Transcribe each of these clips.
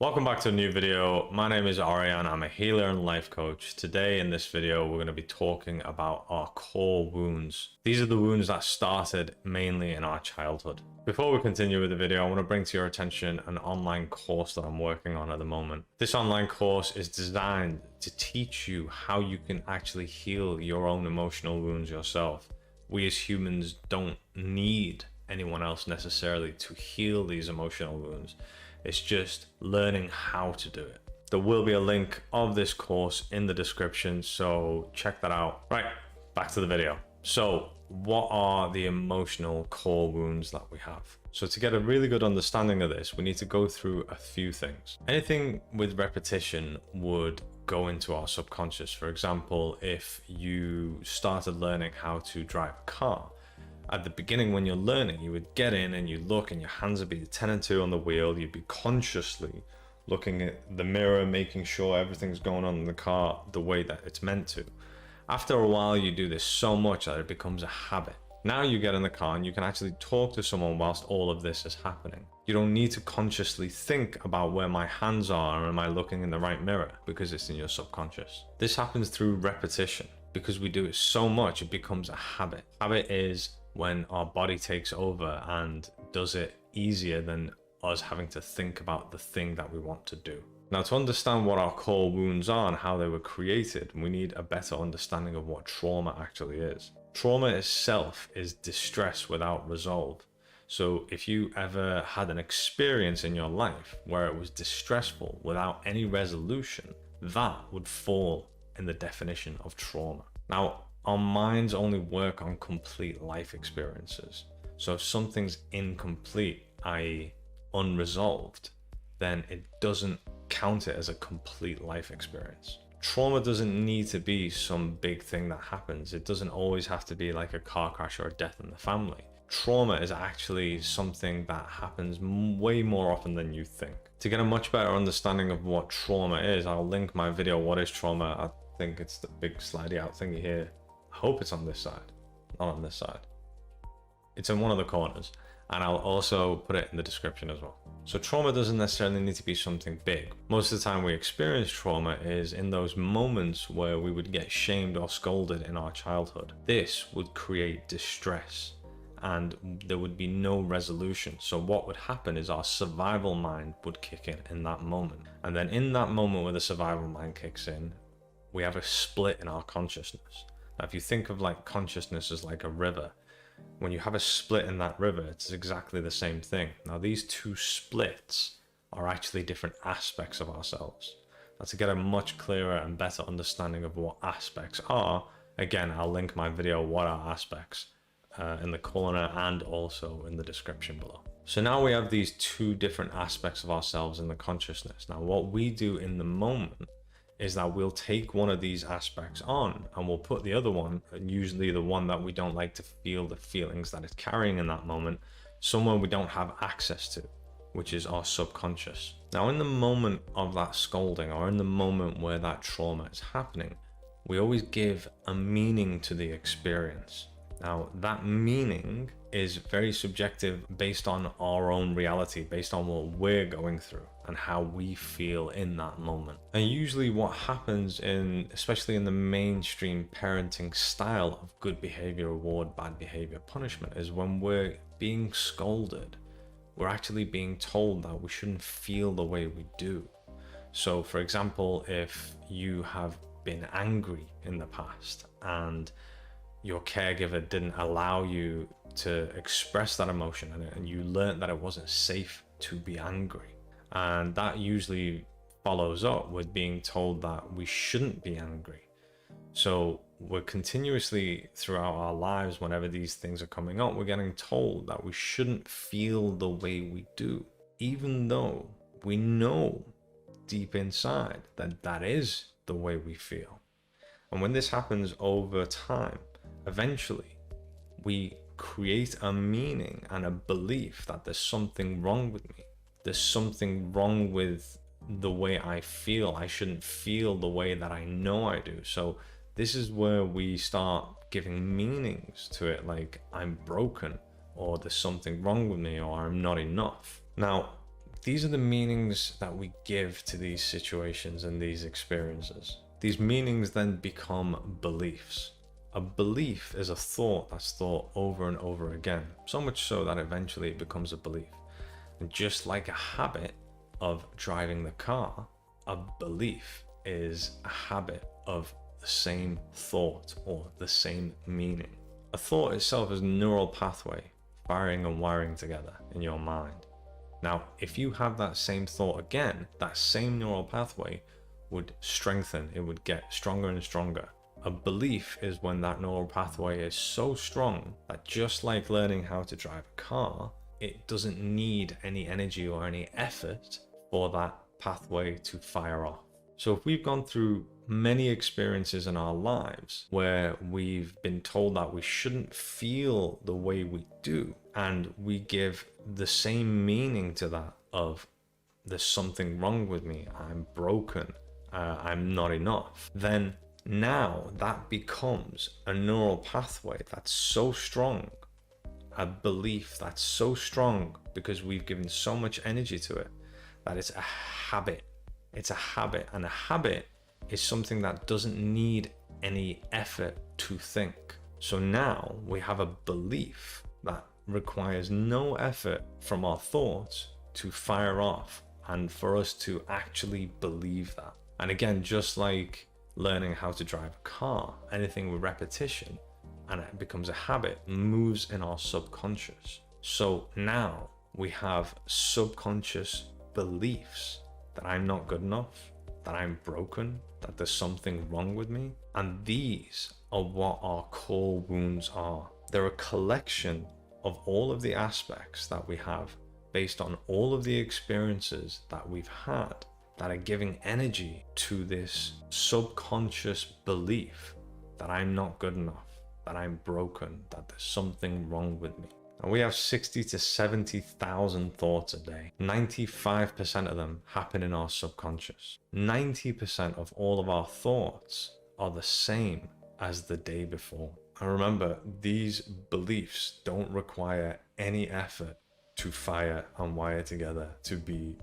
Welcome back to a new video. My name is Ariane. I'm a healer and life coach. Today in this video, we're going to be talking about our core wounds. These are the wounds that started mainly in our childhood. Before we continue with the video, I want to bring to your attention an online course that I'm working on at the moment. This online course is designed to teach you how you can actually heal your own emotional wounds yourself. We as humans don't need anyone else necessarily to heal these emotional wounds. It's just learning how to do it. There will be a link of this course in the description, so check that out. Right, back to the video. So what are the emotional core wounds that we have? So to get a really good understanding of this, we need to go through a few things. Anything with repetition would go into our subconscious. For example, if you started learning how to drive a car, at the beginning when you're learning, you would get in and you look and your hands would be 10 and 2 on the wheel. You'd be consciously looking at the mirror, making sure everything's going on in the car the way that it's meant to. After a while, you do this so much that it becomes a habit. Now you get in the car and you can actually talk to someone whilst all of this is happening. You don't need to consciously think about where my hands are and am I looking in the right mirror, because it's in your subconscious. This happens through repetition. Because we do it so much, it becomes a habit. Habit is when our body takes over and does it easier than us having to think about the thing that we want to do. Now, to understand what our core wounds are and how they were created, we need a better understanding of what trauma actually is. Trauma itself is distress without resolve. So if you ever had an experience in your life where it was distressful without any resolution, that would fall in the definition of trauma. Now, our minds only work on complete life experiences. So if something's incomplete, i.e. unresolved, then it doesn't count it as a complete life experience. Trauma doesn't need to be some big thing that happens. It doesn't always have to be like a car crash or a death in the family. Trauma is actually something that happens way more often than you think. To get a much better understanding of what trauma is, I'll link my video, What is Trauma? I think it's the big slidey out thingy here. I hope it's on this side, not on this side. It's in one of the corners, and I'll also put it in the description as well. So trauma doesn't necessarily need to be something big. Most of the time we experience trauma is in those moments where we would get shamed or scolded in our childhood. This would create distress and there would be no resolution. So what would happen is our survival mind would kick in that moment. And then in that moment where the survival mind kicks in, we have a split in our consciousness. Now, if you think of like consciousness as like a river, when you have a split in that river, it's exactly the same thing. Now, these two splits are actually different aspects of ourselves. Now, to get a much clearer and better understanding of what aspects are, again, I'll link my video, What Are Aspects, in the corner and also in the description below. So now we have these two different aspects of ourselves in the consciousness. Now, what we do in the moment is that we'll take one of these aspects on and we'll put the other one, and usually the one that we don't like to feel the feelings that it's carrying in that moment, somewhere we don't have access to, which is our subconscious. Now, in the moment of that scolding or in the moment where that trauma is happening, we always give a meaning to the experience. Now, that meaning is very subjective based on our own reality, based on what we're going through and how we feel in that moment. And usually what happens especially in the mainstream parenting style of good behavior reward, bad behavior punishment, is when we're being scolded, we're actually being told that we shouldn't feel the way we do. So for example, if you have been angry in the past and your caregiver didn't allow you to express that emotion and you learned that it wasn't safe to be angry. And that usually follows up with being told that we shouldn't be angry. So we're continuously throughout our lives, whenever these things are coming up, we're getting told that we shouldn't feel the way we do, even though we know deep inside that that is the way we feel. And when this happens over time, eventually we create a meaning and a belief that there's something wrong with me. There's something wrong with the way I feel. I shouldn't feel the way that I know I do. So this is where we start giving meanings to it, like I'm broken, or there's something wrong with me, or I'm not enough. Now, these are the meanings that we give to these situations and these experiences. These meanings then become beliefs. A belief is a thought that's thought over and over again, so much so that eventually it becomes a belief. And just like a habit of driving the car, a belief is a habit of the same thought or the same meaning. A thought itself is a neural pathway firing and wiring together in your mind. Now, if you have that same thought again, that same neural pathway would strengthen, it would get stronger and stronger. A belief is when that neural pathway is so strong that just like learning how to drive a car, it doesn't need any energy or any effort for that pathway to fire off. So if we've gone through many experiences in our lives where we've been told that we shouldn't feel the way we do, and we give the same meaning to that of there's something wrong with me, I'm broken, I'm not enough, then now that becomes a neural pathway that's so strong, a belief that's so strong because we've given so much energy to it, that it's a habit. It's a habit, and a habit is something that doesn't need any effort to think. So now we have a belief that requires no effort from our thoughts to fire off and for us to actually believe that. And again, just like learning how to drive a car, anything with repetition and it becomes a habit moves in our subconscious. So now we have subconscious beliefs that I'm not good enough, that I'm broken, that there's something wrong with me. And these are what our core wounds are. They're a collection of all of the aspects that we have based on all of the experiences that we've had that are giving energy to this subconscious belief that I'm not good enough, that I'm broken, that there's something wrong with me. And we have 60 to 70,000 thoughts a day. 95% of them happen in our subconscious. 90% of all of our thoughts are the same as the day before. And remember, these beliefs don't require any effort to fire and wire together, to be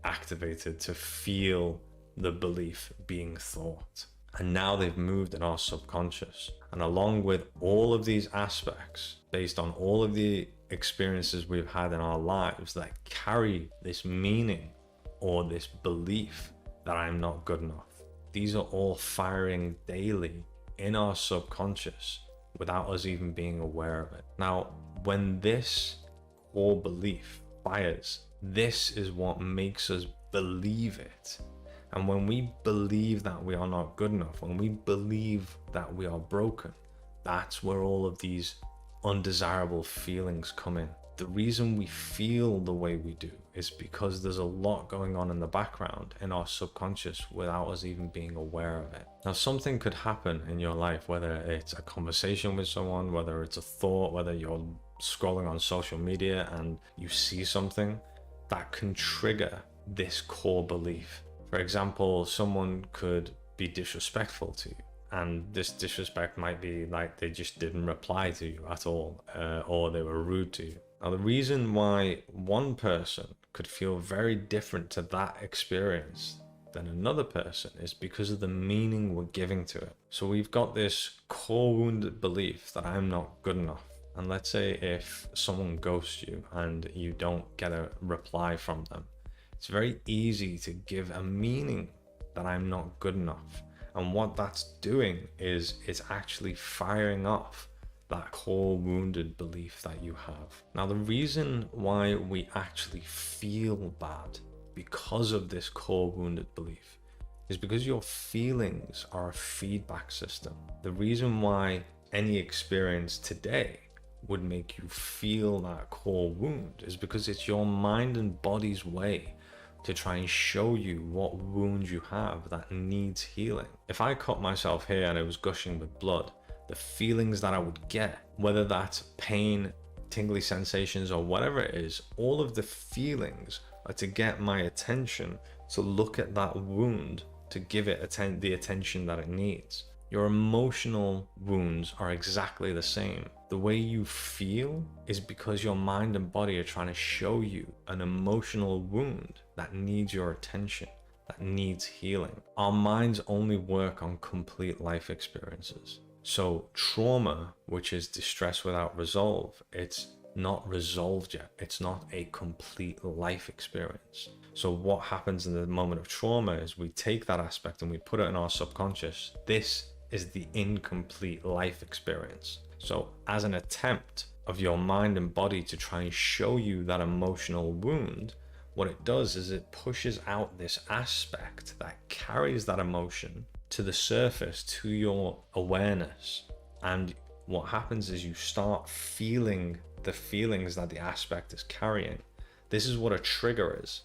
activated, to feel the belief being thought. And now they've moved in our subconscious. And along with all of these aspects, based on all of the experiences we've had in our lives that carry this meaning or this belief that I'm not good enough, these are all firing daily in our subconscious without us even being aware of it. Now, when this core belief fires, this is what makes us believe it. And when we believe that we are not good enough, when we believe that we are broken, that's where all of these undesirable feelings come in. The reason we feel the way we do is because there's a lot going on in the background in our subconscious without us even being aware of it. Now, something could happen in your life, whether it's a conversation with someone, whether it's a thought, whether you're scrolling on social media and you see something that can trigger this core belief. For example, someone could be disrespectful to you, and this disrespect might be like they just didn't reply to you at all, or they were rude to you. Now, the reason why one person could feel very different to that experience than another person is because of the meaning we're giving to it. So we've got this core wounded belief that I'm not good enough. And let's say if someone ghosts you and you don't get a reply from them, it's very easy to give a meaning that I'm not good enough. And what that's doing is it's actually firing off that core wounded belief that you have. Now, the reason why we actually feel bad because of this core wounded belief is because your feelings are a feedback system. The reason why any experience today would make you feel that core wound is because it's your mind and body's way to try and show you what wound you have that needs healing. If I cut myself here and it was gushing with blood, the feelings that I would get, whether that's pain, tingly sensations, or whatever it is, all of the feelings are to get my attention to look at that wound, to give it the attention that it needs. Your emotional wounds are exactly the same. The way you feel is because your mind and body are trying to show you an emotional wound that needs your attention, that needs healing. Our minds only work on complete life experiences. So trauma, which is distress without resolve, it's not resolved yet. It's not a complete life experience. So what happens in the moment of trauma is we take that aspect and we put it in our subconscious. This is the incomplete life experience. So as an attempt of your mind and body to try and show you that emotional wound, what it does is it pushes out this aspect that carries that emotion to the surface, to your awareness. And what happens is you start feeling the feelings that the aspect is carrying. This is what a trigger is.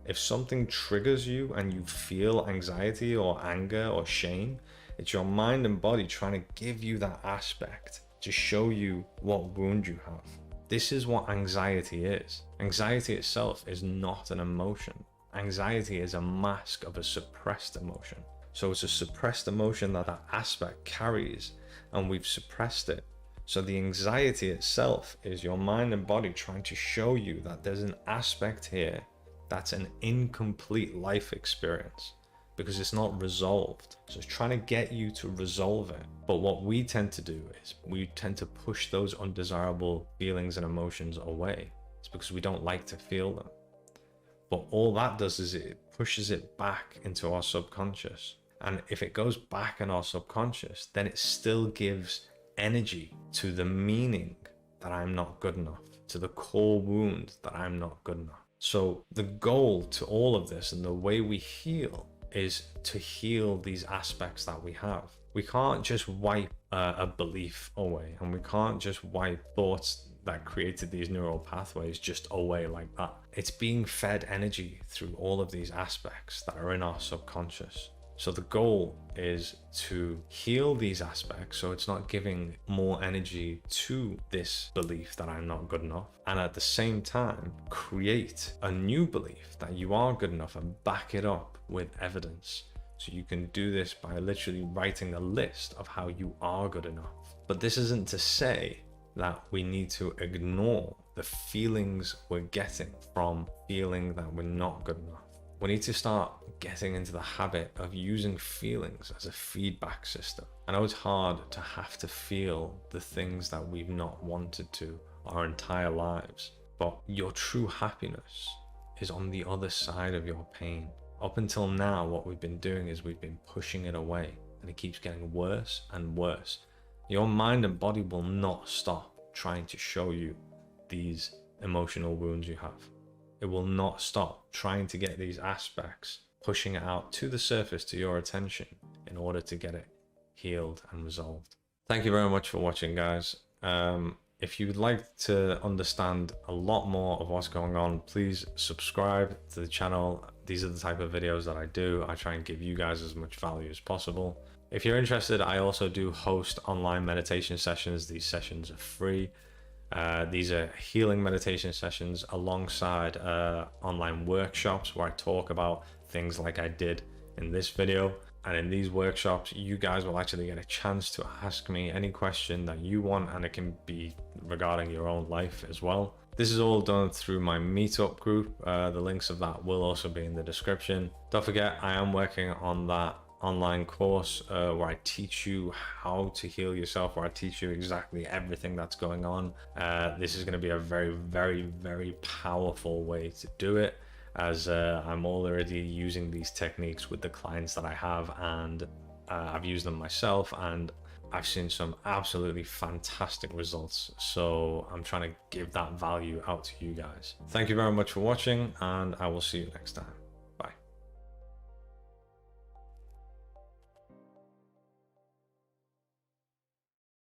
If something triggers you and you feel anxiety or anger or shame, it's your mind and body trying to give you that aspect to show you what wound you have. This is what anxiety is. Anxiety itself is not an emotion. Anxiety is a mask of a suppressed emotion. So it's a suppressed emotion that that aspect carries, and we've suppressed it. So the anxiety itself is your mind and body trying to show you that there's an aspect here that's an incomplete life experience because it's not resolved. So it's trying to get you to resolve it. But what we tend to do is we tend to push those undesirable feelings and emotions away. It's because we don't like to feel them. But all that does is it pushes it back into our subconscious. And if it goes back in our subconscious, then it still gives energy to the meaning that I'm not good enough, to the core wound that I'm not good enough. So the goal to all of this and the way we heal is to heal these aspects that we have. We can't just wipe a belief away, and we can't just wipe thoughts that created these neural pathways just away like that. It's being fed energy through all of these aspects that are in our subconscious. So the goal is to heal these aspects so it's not giving more energy to this belief that I'm not good enough, and at the same time create a new belief that you are good enough and back it up with evidence. So you can do this by literally writing a list of how you are good enough. But this isn't to say that we need to ignore the feelings we're getting from feeling that we're not good enough. We need to start getting into the habit of using feelings as a feedback system. I know it's hard to have to feel the things that we've not wanted to our entire lives, but your true happiness is on the other side of your pain. Up until now, what we've been doing is we've been pushing it away, and it keeps getting worse and worse. Your mind and body will not stop trying to show you these emotional wounds you have. It will not stop trying to get these aspects, pushing it out to the surface, to your attention, in order to get it healed and resolved. Thank you very much for watching, guys. If you would like to understand a lot more of what's going on, please subscribe to the channel. These are the type of videos that I do. I try and give you guys as much value as possible. If you're interested, I also do host online meditation sessions. These sessions are free. These are healing meditation sessions alongside online workshops where I talk about things like I did in this video. And in these workshops, you guys will actually get a chance to ask me any question that you want, and it can be regarding your own life as well. This is all done through my MeetUp group. The links of that will also be in the description. Don't forget, I am working on that online course where I teach you how to heal yourself, where I teach you exactly everything that's going on. This is going to be a very, very, very powerful way to do it, as I'm already using these techniques with the clients that I have, and I've used them myself, and I've seen some absolutely fantastic results. So I'm trying to give that value out to you guys. Thank you very much for watching, and I will see you next time.